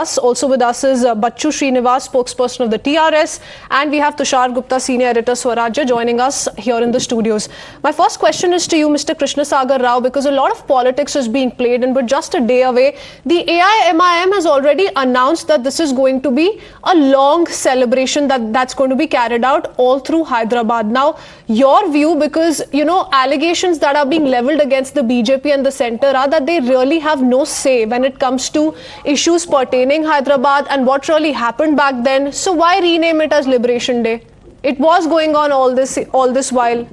Also with us is Bachchu Srinivas, spokesperson of the TRS, and we have Tushar Gupta, senior editor, Swarajya, joining us here in the studios. My first question is to you, Mr. Krishna Sagar Rao, because a lot of politics is being played, and we're just a day away. The AIMIM has already announced that this is going to be a long celebration that's going to be carried out all through Hyderabad. Now, your view, because, you know, allegations that are being leveled against the BJP and the centre are that they really have no say when it comes to issues pertaining Hyderabad and what really happened back then. So why rename it as Liberation Day? It was going on all this while.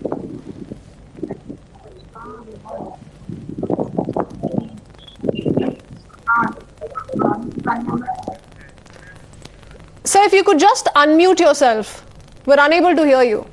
So if you could just unmute yourself. We're unable to hear you.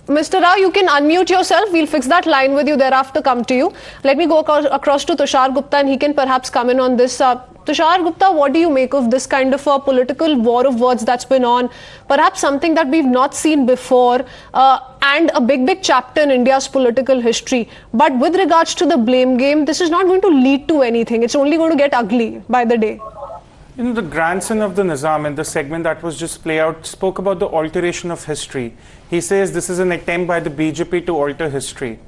Mr. Rao, you can unmute yourself. We'll fix that line with you, thereafter come to you. Let me go across to Tushar Gupta and he can perhaps come in on this. Tushar Gupta, what do you make of this kind of a political war of words that's been on? Perhaps something that we've not seen before and a big chapter in India's political history. But with regards to the blame game, this is not going to lead to anything. It's only going to get ugly by the day. You know, the grandson of the Nizam in the segment that was just played out spoke about the alteration of history. He says this is an attempt by the BJP to alter history.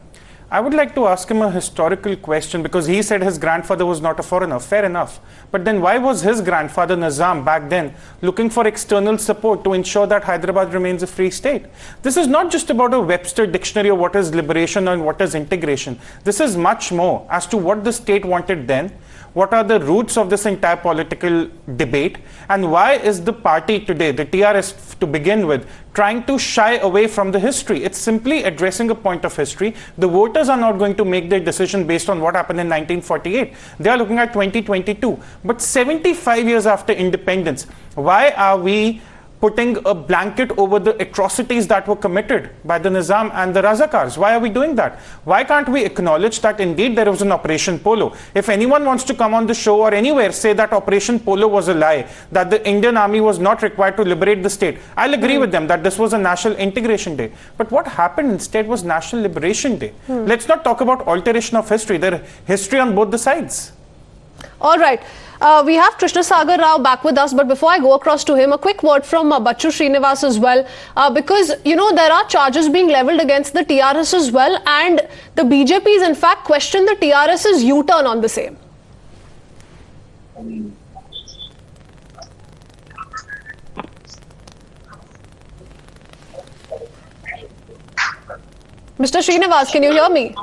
I would like to ask him a historical question because he said his grandfather was not a foreigner. Fair enough. But then why was his grandfather Nizam back then looking for external support to ensure that Hyderabad remains a free state? This is not just about a Webster dictionary of what is liberation and what is integration. This is much more as to what the state wanted then. What are the roots of this entire political debate, and why is the party today, the TRS to begin with, trying to shy away from the history? It's simply addressing a point of history. The voters are not going to make their decision based on what happened in 1948. They are looking at 2022. But 75 years after independence, why are we putting a blanket over the atrocities that were committed by the Nizam and the Razakars? Why are we doing that? Why can't we acknowledge that indeed there was an Operation Polo? If anyone wants to come on the show or anywhere say that Operation Polo was a lie, that the Indian army was not required to liberate the state, I'll agree with them that this was a National Integration Day. But what happened instead was National Liberation Day. Let's not talk about alteration of history. There is history on both the sides. All right. We have Krishna Sagar Rao back with us, but before I go across to him, a quick word from Bachchu Srinivas as well, because, you know, there are charges being leveled against the TRS as well, and the BJP's in fact questioned the TRS's U-turn on the same. Mr. Srinivas, can you hear me?